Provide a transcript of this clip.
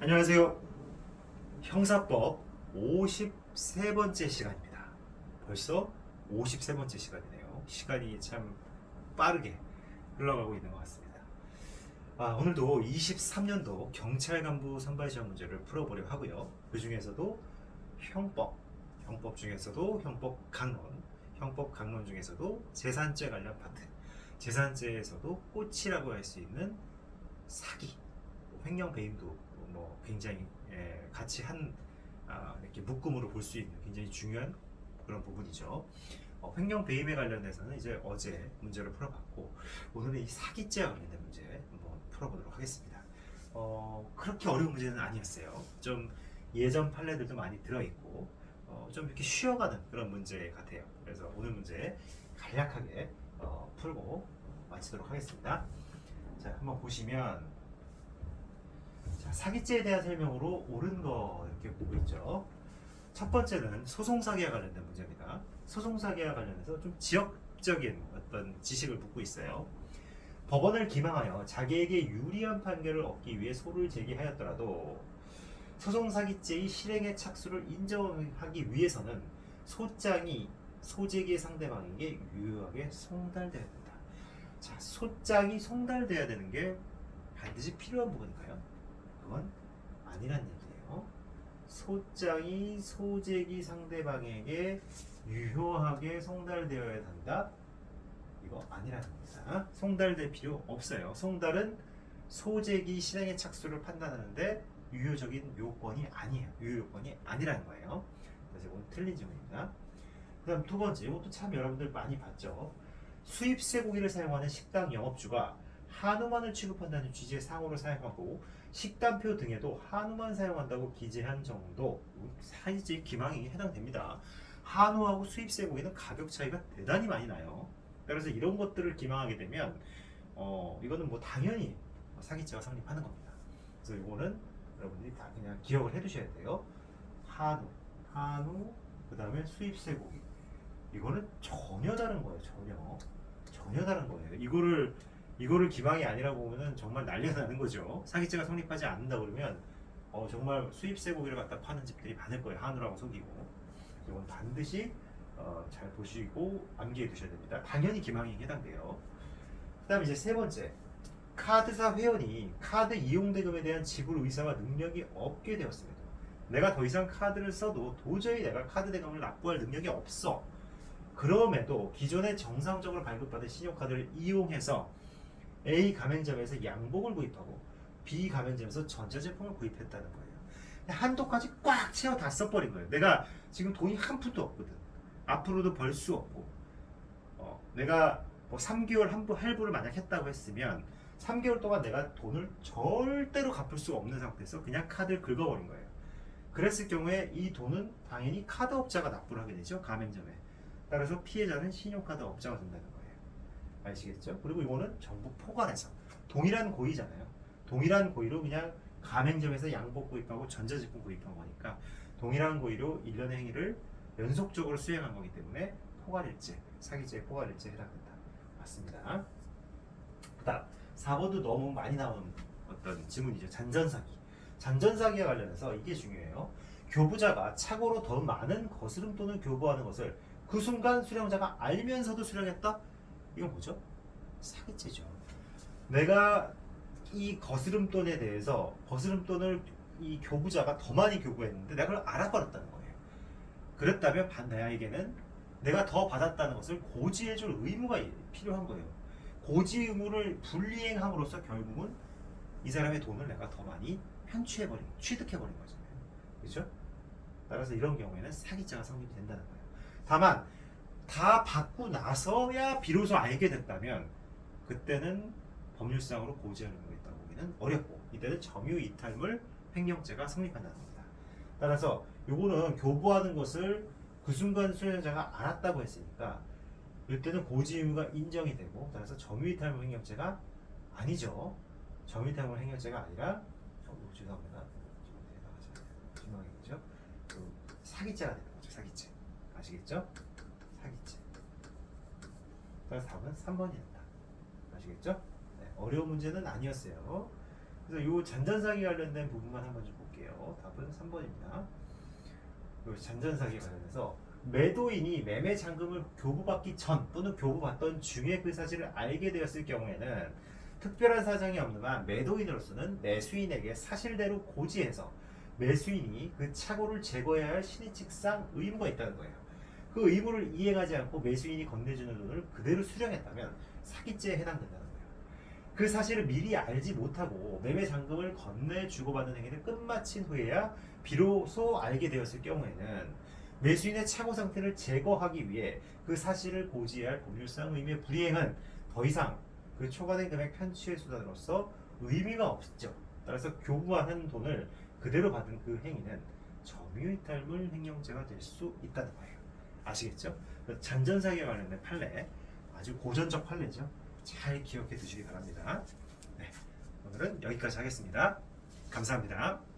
안녕하세요. 형사법 53번째 시간입니다. 벌써 53번째 시간이네요. 시간이 참 빠르게 흘러가고 있는 것 같습니다. 오늘도 23년도 경찰 간부 선발 시험 문제를 풀어보려고 하고요. 그 중에서도 형법 중에서도 형법 강론 중에서도 재산죄 관련 파트, 재산죄에서도 꽃이라고 할 수 있는 사기, 횡령 배임도 굉장히 같이 이렇게 묶음으로 볼 수 있는 굉장히 중요한 그런 부분이죠. 횡령 배임에 관련해서는 이제 어제 문제를 풀어봤고, 오늘은 이 사기죄와 관련된 문제 한번 풀어보도록 하겠습니다. 그렇게 어려운 문제는 아니었어요. 좀 예전 판례들도 많이 들어있고 좀 이렇게 쉬어가는 그런 문제 같아요. 그래서 오늘 문제 간략하게 풀고 마치도록 하겠습니다. 자, 한번 보시면, 자, 사기죄에 대한 설명으로 옳은 거 이렇게 보고 있죠. 첫 번째는 소송사기와 관련된 문제입니다. 소송사기와 관련해서 좀 지역적인 어떤 지식을 묻고 있어요. 법원을 기망하여 자기에게 유리한 판결을 얻기 위해 소를 제기하였더라도 소송사기죄의 실행의 착수를 인정하기 위해서는 소장이 소제기의 상대방에게 유효하게 송달되어야 된다. 자, 소장이 송달되어야 되는 게 반드시 필요한 부분인가요? 그건 아니란 얘기예요. 소장이 소제기 상대방에게 유효하게 송달되어야 한다. 이거 아니라는 겁니다. 송달될 필요 없어요. 송달은 소제기 실행의 착수를 판단하는데 유효적인 요건이 아니에요. 유효 요건이 아니라는 거예요. 그래서 이건 틀린 질문입니다. 그 다음 두 번째, 이것도 참 여러분들 많이 봤죠. 수입 쇠고기를 사용하는 식당 영업주가 한우만을 취급한다는 취지의 상호를 사용하고 식단표 등에도 한우만 사용한다고 기재한 정도, 사이즈 기망이 해당됩니다. 한우하고 수입 쇠고기는 가격 차이가 대단히 많이 나요. 그래서 이런 것들을 기망하게 되면 이거는 뭐 당연히 사기죄가 성립하는 겁니다. 그래서 이거는 여러분들이 다 그냥 기억을 해두셔야 돼요. 한우, 그 다음에 수입 쇠고기. 이거는 전혀 다른 거예요. 전혀 다른 거예요. 이거를 기망이 아니라고 보면은 정말 난리가 나는 거죠. 사기죄가 성립하지 않는다 그러면 정말 수입 쇠고기를 갖다 파는 집들이 많을 거예요. 한우라고 속이고. 이건 반드시 잘 보시고 암기해 두셔야 됩니다. 당연히 기망이 해당돼요. 그 다음에 이제 세 번째, 카드사 회원이 카드 이용 대금에 대한 지불 의사와 능력이 없게 되었습니다. 내가 더 이상 카드를 써도 도저히 내가 카드 대금을 납부할 능력이 없어. 그럼에도 기존에 정상적으로 발급받은 신용카드를 이용해서 A 가맹점에서 양복을 구입하고 B 가맹점에서 전자제품을 구입했다는 거예요. 한도까지 꽉 채워 다 써버린 거예요. 내가 지금 돈이 한 푼도 없거든. 앞으로도 벌 수 없고 내가 뭐 3개월 할부를 만약 했다고 했으면 3개월 동안 내가 돈을 절대로 갚을 수 없는 상태에서 그냥 카드를 긁어버린 거예요. 그랬을 경우에 이 돈은 당연히 카드업자가 납부를 하게 되죠. 가맹점에. 따라서 피해자는 신용카드 업자가 된다는 거예요. 아시겠죠? 그리고 이거는 전부 포괄해서 동일한 고의잖아요. 동일한 고의로 그냥 가맹점에서 양복 구입하고 전자제품 구입한 거니까 동일한 고의로 일련의 행위를 연속적으로 수행한 거기 때문에 포괄일죄, 사기죄 포괄일죄에 해당된다. 맞습니다. 그 다음 4번도 너무 많이 나오는 어떤 지문이죠. 잔전사기. 잔전사기와 관련해서 이게 중요해요. 교부자가 착오로 더 많은 거스름돈을 교부하는 것을 그 순간 수령자가 알면서도 수령했다? 이건 뭐죠? 사기죄죠. 내가 이 거스름돈에 대해서 거스름돈을 이 교부자가 더 많이 교부했는데 내가 그걸 알아버렸다는 거예요. 그랬다면 나에게는 내가 더 받았다는 것을 고지해줄 의무가 필요한 거예요. 고지 의무를 불이행함으로써 결국은 이 사람의 돈을 내가 더 많이 취득해버린 거잖아요. 그렇죠? 따라서 이런 경우에는 사기죄가 성립이 된다는 거예요. 다만 다 받고 나서야 비로소 알게 됐다면 그때는 법률상으로 고지할 의무가 있다고 보기는 어렵고 이때는 점유이탈물 횡령죄가 성립한다는 겁니다. 따라서 요거는 교부하는 것을 그 순간 수령자가 알았다고 했으니까 이때는 고지 의무가 인정이 되고 따라서 점유이탈물 횡령죄가 아니죠. 점유이탈물 횡령죄가 아니라 죄송합니다. 죄송하죠. 사기죄가 되는 거죠. 사기죄. 아시겠죠? 사기죄. 따라서 답은 3번이 된다. 아시겠죠? 네, 어려운 문제는 아니었어요. 그래서 이 잔전사기 관련된 부분만 한번 좀 볼게요. 답은 3번입니다. 이 잔전사기 관련해서 매도인이 매매 잔금을 교부받기 전 또는 교부받던 중에 그 사실을 알게 되었을 경우에는 특별한 사정이 없는 한 매도인으로서는 매수인에게 사실대로 고지해서 매수인이 그 착오를 제거해야 할 신의칙상 의무가 있다는 거예요. 그 의무를 이행하지 않고 매수인이 건네주는 돈을 그대로 수령했다면 사기죄에 해당된다는 거예요. 그 사실을 미리 알지 못하고 매매 잔금을 건네 주고받는 행위를 끝마친 후에야 비로소 알게 되었을 경우에는 매수인의 착오 상태를 제거하기 위해 그 사실을 고지해야 할 법률상 의무의 불이행은 더 이상 그 초과된 금액 편취의 수단으로서 의미가 없죠. 따라서 교부하는 돈을 그대로 받은 그 행위는 점유이탈물 횡령죄가 될 수 있다는 거예요. 아시겠죠? 잔전사기에 관련된 판례, 아주 고전적 판례죠. 잘 기억해 두시기 바랍니다. 네, 오늘은 여기까지 하겠습니다. 감사합니다.